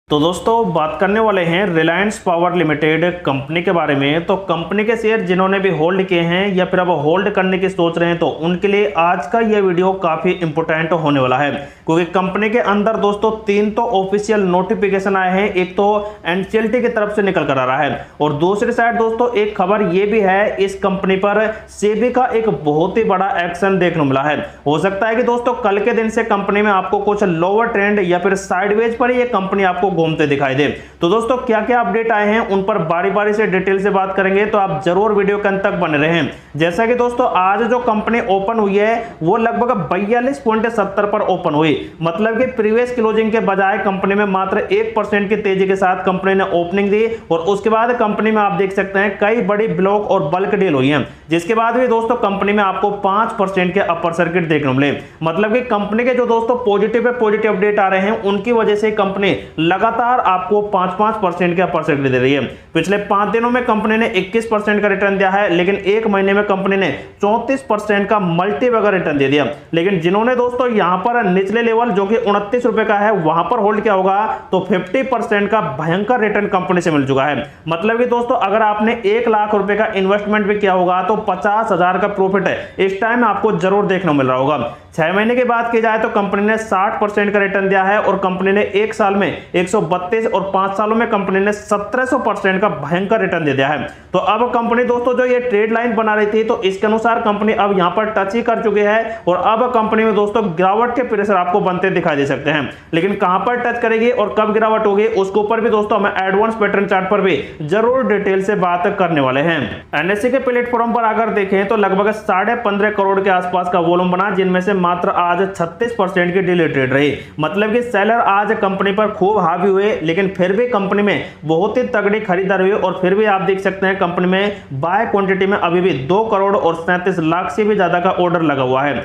तो दोस्तों बात करने वाले हैं रिलायंस पावर लिमिटेड कंपनी के बारे में। तो कंपनी के शेयर जिन्होंने भी होल्ड किए हैं या फिर अब होल्ड करने की सोच रहे हैं तो उनके लिए आज का यह वीडियो काफी इंपोर्टेंट होने वाला है, क्योंकि कंपनी के अंदर दोस्तों तीन तो ऑफिशियल नोटिफिकेशन आए हैं। एक तो एनसीएलटी की तरफ से निकल कर आ रहा है और दूसरी साइड दोस्तों एक खबर यह भी है, इस कंपनी पर सेबी का एक बहुत ही बड़ा एक्शन देखने मिला है। हो सकता है कि दोस्तों कल के दिन से कंपनी में आपको कुछ लोअर ट्रेंड या फिर साइडवेज पर यह कंपनी आपको घूमते दिखाई दे। तो दोस्तों क्या क्या अपडेट आए हैं उन पर बारी बारी से डिटेल से बात करेंगे, तो आप जरूर वीडियो के अंत तक बने रहें। जैसा कि दोस्तों आज जो कंपनी ओपन हुई है वो लगभग 42.70 पर ओपन हुई, मतलब कि प्रीवियस क्लोजिंग के बजाय कंपनी में मात्र 1% की तेजी के साथ कंपनी ने ओपनिंग दी और उसके बाद कंपनी में आप देख सकते हैं कई बड़ी ब्लॉक और बल्क डील हुई है, जिसके बाद भी दोस्तों कंपनी में आपको 5% के अपर सर्किट देखने मिले। मतलब कि कंपनी के जो दोस्तों पॉजिटिव अपडेट आ रहे हैं उनकी वजह से कंपनी लगातार आपको 5% के अपर सर्किट दे रही है। पिछले 5 दिनों में कंपनी ने 21% का रिटर्न दिया है, लेकिन एक महीने में कंपनी ने 34% का मल्टी बैगर रिटर्न दे दिया। लेकिन जिन्होंने दोस्तों यहां पर निचले लेवल जो कि 29 रुपए का है वहां पर होल्ड किया होगा तो 50% का भयंकर रिटर्न कंपनी से मिल चुका है। मतलब कि दोस्तों अगर आपने 1 लाख रुपए का इन्वेस्टमेंट भी किया होगा तो 50,000 का प्रॉफिट है इस टाइम आपको जरूर देखने मिल रहा होगा। 6 महीने की बात की जाए तो कंपनी ने 60% का रिटर्न दिया है और कंपनी ने 1 साल में 132 और 5 सालों में कंपनी ने 1700% का भयंकर रिटर्न दे दिया है। तो अब कंपनी दोस्तों जो ये ट्रेड लाइन बना रही थी तो इसके अनुसार कंपनी अब यहां पर टच ही कर चुकी है और अब कंपनी में दोस्तों गिरावट के प्रेशर आपको बनते दिखाई दे सकते हैं। लेकिन कहां पर टच करेगी और कब गिरावट होगी उसके ऊपर भी दोस्तों हम एडवांस पैटर्न चार्ट पर भी जरूर डिटेल से बात करने वाले हैं। एनएससी के प्लेटफॉर्म पर अगर देखें तो लगभग 15.5 करोड़ के आसपास का वॉल्यूम बना, जिनमें से मात्र आज 36% की डेली ट्रेड रही। मतलब कि सेलर आज कंपनी पर खूब हावी हुए, लेकिन फिर भी कंपनी में बहुत ही तगड़ी खरीदारी हुई और फिर भी आप देख सकते हैं कंपनी में बाय क्वांटिटी में अभी भी 2 करोड़ और 37 लाख से भी ज्यादा का ऑर्डर लगा हुआ है।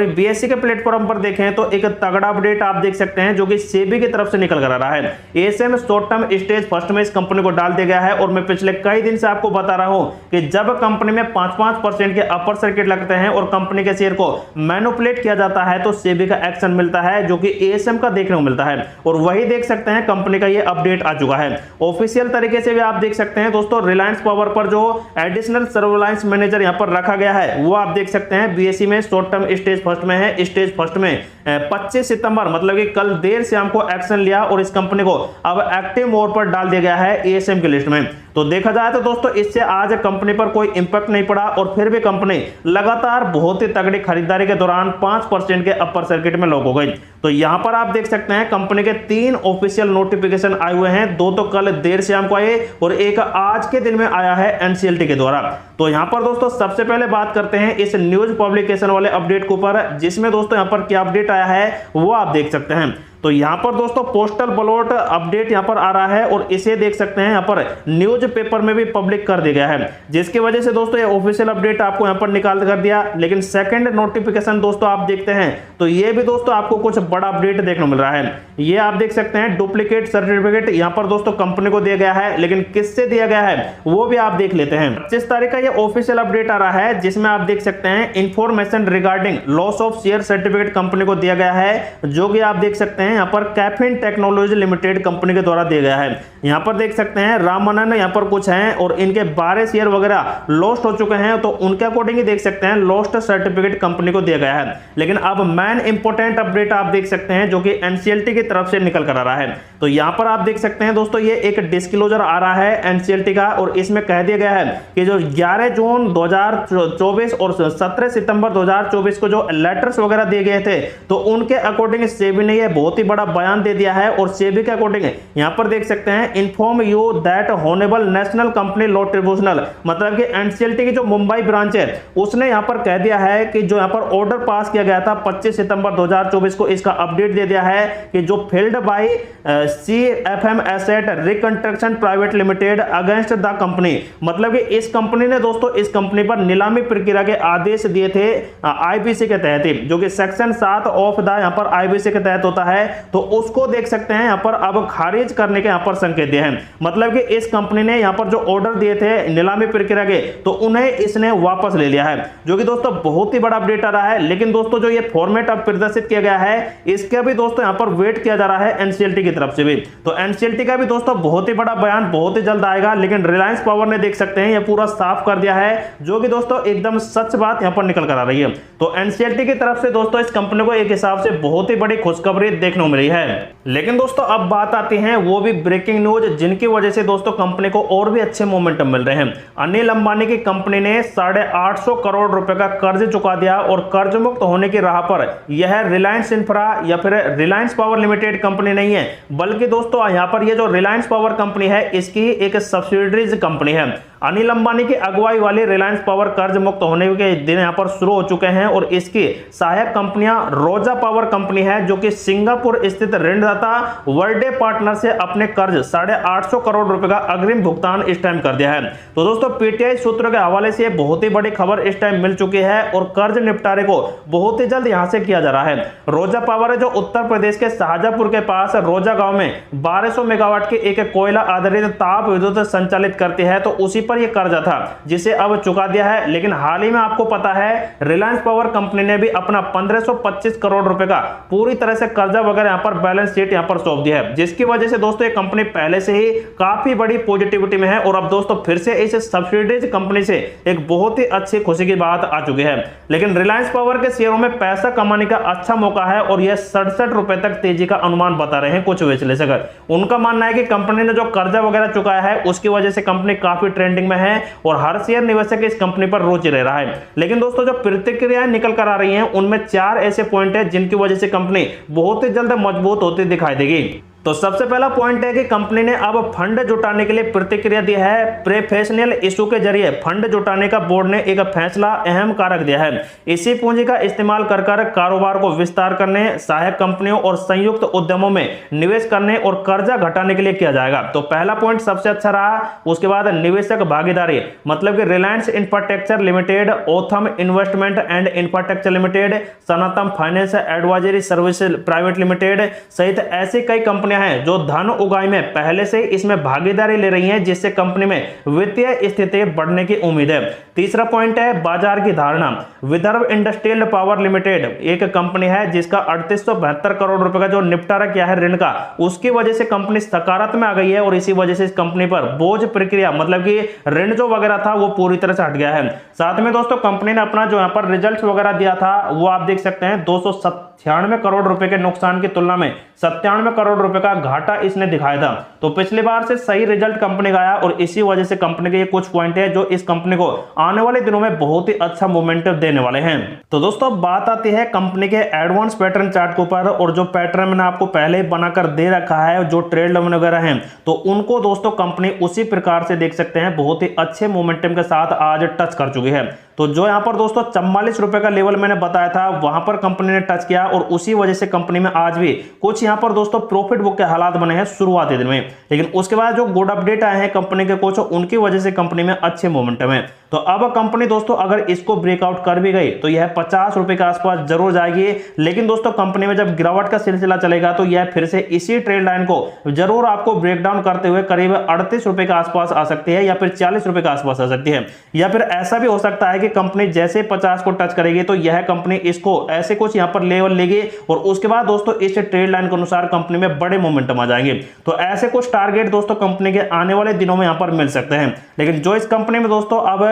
बीएससी के प्लेटफॉर्म पर देखें तो एक तगड़ा अपडेट आप देख सकते हैं जो कि सेबी की तरफ से निकल कर आ रहा है। ASM short term stage first में इस कंपनी को डाल दिया गया है और मैं पिछले कई दिन से आपको बता रहा हूं कि जब कंपनी में 5% के अपर सर्किट लगते हैं और कंपनी के शेयर को मैनिपुलेट किया जाता है तो सेबी का एक्शन मिलता है, जो कि एएसएम का देखने को मिलता है और वही देख सकते हैं कंपनी का ये अपडेट आ चुका है। ऑफिशियल तरीके से भी आप देख सकते हैं दोस्तों रिलायंस पावर पर जो एडिशनल सर्विलांस मैनेजर यहां पर रखा गया है वो आप देख सकते हैं बीएससी में शॉर्ट टर्म स्टेज फर्स्ट में है। स्टेज फर्स्ट में 25 सितंबर मतलब कि कल देर शाम को एक्शन लिया और इस कंपनी को अब एक्टिव मोड पर डाल दिया गया है एएसएम की लिस्ट में। तो देखा जाए तो दोस्तों इससे आज कंपनी पर कोई इंपैक्ट नहीं पड़ा और फिर भी कंपनी लगातार बहुत ही तगड़ी खरीदारी के दौरान 5% के अपर सर्किट में लॉक हो गई। तो यहां पर आप देख सकते हैं कंपनी के 3 ऑफिशियल नोटिफिकेशन आए हुए हैं, 2 तो कल देर शाम को आए और एक आज के दिन में आया है एनसीएलटी के द्वारा। तो यहां पर दोस्तों सबसे पहले बात करते हैं इस न्यूज पब्लिकेशन वाले अपडेट के ऊपर, जिसमें दोस्तों यहां पर क्या अपडेट आया है वो आप देख सकते हैं। तो यहां पर दोस्तों पोस्टल बैलेट अपडेट यहां पर आ रहा है और इसे देख सकते हैं यहां पर न्यूज पेपर में भी पब्लिक कर दिया गया है, जिसकी वजह से दोस्तों ये ऑफिशियल अपडेट आपको यहां पर निकाल कर दिया। लेकिन सेकंड नोटिफिकेशन दोस्तों आप देखते हैं तो ये भी दोस्तों आपको कुछ बड़ा अपडेट देखने मिल रहा है। ये आप देख सकते हैं डुप्लीकेट सर्टिफिकेट यहां पर दोस्तों कंपनी को दिया गया है, लेकिन किससे दिया गया है वो भी आप देख लेते हैं। 25 तारीख का ये ऑफिशियल अपडेट आ रहा है, जिसमें आप देख सकते हैं information regarding loss of share certificate company को दिया गया है, जो कि आप देख सकते हैं यहां पर कैफिन टेक्नोलॉजी लिमिटेड कंपनी के द्वारा दिया गया है। यहां पर देख सकते हैं रामानंद यहां पर कुछ हैं और इनके 12 शेयर वगैरह लॉस्ट हो चुके हैं, तो उनके अकॉर्डिंग ही देख सकते हैं लॉस्ट सर्टिफिकेट कंपनी को दिया गया है। लेकिन अब मेन इंपॉर्टेंट अपडेट आप देख सकते हैं जो कि एनसीएलटी की तरफ से निकल कर आ रहा है। तो यहां पर आप देख सकते हैं दोस्तों ये एक डिस्क्लोजर आ रहा है एनसीएलटी का और इसमें कह दिया गया है कि जो 11 जून 2024 और 17 सितंबर 2024 को जो लेटर्स वगैरह दिए गए थे तो उनके अकॉर्डिंग सेबी ने यह बहुत ही बड़ा बयान दे दिया है और सेबी के अकॉर्डिंग यहां पर देख सकते हैं inform you that honourable national company law tribunal, मतलब कि एनसीएलटी की जो मुंबई ब्रांच है उसने यहां पर कह दिया है कि जो यहां पर ऑर्डर पास किया गया था 25 सितंबर 2024 को, इसका अपडेट दे दिया है कि जो filed by CFM asset reconstruction private limited against the company, मतलब कि इस कंपनी ने दोस्तों इस कंपनी पर नीलामी प्रक्रिया के आदेश दिए थे आईबीसी के तहत, जो कि सेक्शन 7 ऑफ द यहां पर आईबीसी के तहत होता है है तो उसको देख सकते हैं यहाँ पर अब खारिज करने के यहाँ पर संकेत दिए हैं। मतलब कि इस कंपनी ने यहाँ पर जो ऑर्डर दिए थे नीलामी प्रक्रिया के तो उन्हें इसने वापस ले लिया है, जो कि दोस्तों बहुत ही बड़ा अपडेट आ रहा है। लेकिन दोस्तों जो ये फॉर्मेट अब प्रदर्शित किया गया है इसका भी दोस्तों यहाँ पर वेट किया जा रहा है एनसीएलटी की तरफ से भी। तो एनसीएलटी का भी दोस्तों बहुत ही बड़ा बयान बहुत ही जल्द आएगा, लेकिन रिलायंस पावर ने देख सकते हैं ये पूरा साफ कर दिया है, जो कि दोस्तों एकदम सच बात यहाँ पर निकल कर आ रही है। तो एनसीएलटी की तरफ से दोस्तों इस कंपनी को एक हिसाब से बहुत ही बड़ी खुशखबरी देखने को मिली है। लेकिन दोस्तों अब बात आती है वो भी ब्रेकिंग न्यूज जिनकी वजह से दोस्तों कंपनी को और भी अच्छे मोमेंटम मिल रहे हैं। अनिल अंबानी की कंपनी ने 850 करोड़ रुपए का कर्ज चुका दिया और कर्ज मुक्त होने की राह पर यह रिलायंस इंफ्रा या फिर रिलायंस पावर लिमिटेड कंपनी नहीं है, बल्कि दोस्तों यहाँ पर ये जो रिलायंस पावर कंपनी है इसकी एक सब्सिडरीज कंपनी है। अनिल अंबानी की अगुवाई वाली रिलायंस पावर कर्ज मुक्त होने के दिन यहाँ पर शुरू हो चुके हैं और इसकी सहायक कंपनियां रोजा पावर कंपनी है जो कि सिंगापुर स्थित ऋणदाता वर्ल्डे पार्टनर से अपने कर्ज 850 करोड़ रुपए का अग्रिम भुगतान इस टाइम कर दिया है। तो दोस्तों पीटीआई सूत्रों के हवाले से बहुत ही बड़ी खबर इस टाइम मिल चुकी है और कर्ज निपटारे को बहुत ही जल्द यहां से किया जा रहा है। रोजा पावर है जो उत्तर प्रदेश के शाहजहांपुर के पास रोजा गांव में 1200 मेगावाट की एक कोयला आधारित ताप विद्युत संचालित करती है, तो उसी पर यह कर्जा था जिसे अब चुका दिया है। लेकिन हाल ही में आपको पता है रिलायंस पावर कंपनी ने भी अपना 1525 करोड़ रुपए का पूरी तरह से कर्जा वगैरह यहां पर बैलेंस शीट यहां पर सौंप दिया है, जिसकी वजह से दोस्तों ये कंपनी पहले से ही काफी बड़ी पॉजिटिविटी में है और अब दोस्तों फिर से इस सब्सिडीज कंपनी से एक बहुत ही अच्छी खुशी की बात आ चुकी है। लेकिन रिलायंस पावर के शेयरों में पैसा कमाने का अच्छा मौका है और यह 67 रुपए तक तेजी का अनुमान बता रहे हैं कुछ विश्लेषक। उनका मानना है कि कंपनी ने जो कर्जा वगैरह चुकाया है उसकी वजह से कंपनी काफी ट्रेंडिंग में है और हर शेयर निवेशक इस कंपनी पर रुचि रह रहा है। लेकिन दोस्तों जो प्रतिक्रियाएं निकल कर आ रही हैं उनमें 4 ऐसे पॉइंट है जिनकी वजह से कंपनी बहुत ही जल्द मजबूत होती दिखाई देगी। तो सबसे पहला पॉइंट है कि कंपनी ने अब फंड जुटाने के लिए प्रतिक्रिया दी है। प्रेफेशनल इशू के जरिए फंड जुटाने का बोर्ड ने एक फैसला अहम कारक दिया है। इसी पूंजी का इस्तेमाल कर कारोबार को विस्तार करने, सहायक कंपनियों और संयुक्त उद्यमों में निवेश करने और कर्जा घटाने के लिए किया जाएगा। तो पहला पॉइंट सबसे अच्छा रहा। उसके बाद निवेशक भागीदारी, मतलब कि Reliance infrastructure limited, Autham investment and infrastructure limited, Sanatan finance advisory service private limited सहित ऐसी कई कंपनियां हैं जो धन उगाही में पहले से इसमें भागीदारी ले रही हैं, जिससे कंपनी में वित्तीय स्थिति बढ़ने की उम्मीद है। तीसरा पॉइंट है बाजार की धारणा। विदर्भ इंडस्ट्रियल पावर लिमिटेड एक कंपनी है जिसका 3872 करोड़ रुपए का जो निपटारा किया है ऋण का, उसकी वजह से कंपनी सकारात्मक में आ गई है और इसी वजह से इस कंपनी पर बोझ प्रक्रिया मतलब कि ऋण जो वगैरह था वो पूरी तरह से हट गया है। साथ में दोस्तों कंपनी ने अपना जो यहाँ पर रिजल्ट वगैरह दिया था वो आप देख सकते हैं 296 करोड़ रुपए के नुकसान की तुलना में 97 करोड़ रुपए का घाटा इसने दिखाया था। तो पिछली बार से सही रिजल्ट कंपनी का आया और इसी वजह से कंपनी के ये कुछ पॉइंट है जो इस कंपनी को आने वाले दिनों में बहुत ही अच्छा मोमेंटम देने वाले हैं। तो दोस्तों बात आती है कंपनी के एडवांस पैटर्न चार्ट के ऊपर, और जो पैटर्न मैंने आपको पहले ही बनाकर दे रखा है जो ट्रेड लाइन वगैरह हैं तो उनको दोस्तों कंपनी उसी प्रकार से देख सकते हैं बहुत ही अच्छे मोमेंटम के साथ आज टच कर चुकी है। तो जो यहाँ पर दोस्तों 44 रुपए का लेवल मैंने बताया था वहां पर कंपनी ने टच किया और उसी वजह से कंपनी में आज भी कुछ यहाँ पर दोस्तों प्रॉफिट बुक के हालात बने हैं शुरुआती दिन में। लेकिन उसके बाद जो गुड अपडेट आए हैं कंपनी के कुछ, उनकी वजह से कंपनी में अच्छे मोमेंटम है। तो अब कंपनी दोस्तों अगर इसको ब्रेकआउट कर भी गई तो यह 50 रुपए के आसपास जरूर जाएगी। लेकिन दोस्तों कंपनी में जब गिरावट का सिलसिला चलेगा तो यह फिर से इसी ट्रेड लाइन को जरूर आपको ब्रेकडाउन करते हुए करीब 38 रुपए के आसपास आ सकती है या फिर 40 रुपए के आसपास आ सकती है। या फिर ऐसा भी हो सकता है कि कंपनी जैसे 50 को टच करेगी तो यह कंपनी इसको ऐसे कुछ यहां पर लेवल लेगी और उसके बाद दोस्तों इस ट्रेड लाइन के अनुसार कंपनी में बड़े मोमेंटम आ जाएंगे। तो ऐसे कुछ टारगेट दोस्तों कंपनी के आने वाले दिनों में यहां पर मिल सकते हैं। लेकिन जो इस कंपनी में दोस्तों अब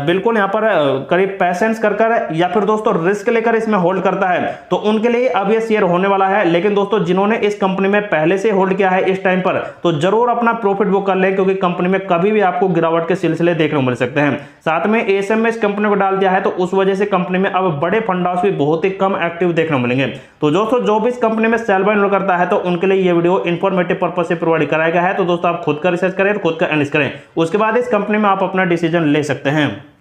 बिल्कुल यहां पर करीब पैसेंस कर या फिर दोस्तों रिस्क लेकर इसमें होल्ड करता है तो उनके लिए अब यह शेयर होने वाला है। लेकिन दोस्तों जिन्होंने इस कंपनी में पहले से होल्ड किया है इस टाइम पर तो जरूर अपना प्रॉफिट बुक कर ले, क्योंकि कंपनी में कभी भी आपको गिरावट के सिलसिले देखने को मिल सकते हैं। साथ में एएसएम में इस कंपनी को डाल दिया है तो उस वजह से कंपनी में अब बड़े फंड हाउस भी बहुत ही कम एक्टिव देखने को मिलेंगे। तो दोस्तों जो भी इस कंपनी में सेल बाय करता है तो उनके लिए ये वीडियो इंफॉर्मेटिव पर्पस से प्रोवाइड कराया गया है। तो दोस्तों आप खुद का रिसर्च करें, खुद का एनालिसिस करें, उसके बाद इस कंपनी में आप अपना डिसीजन ले सकते हैं।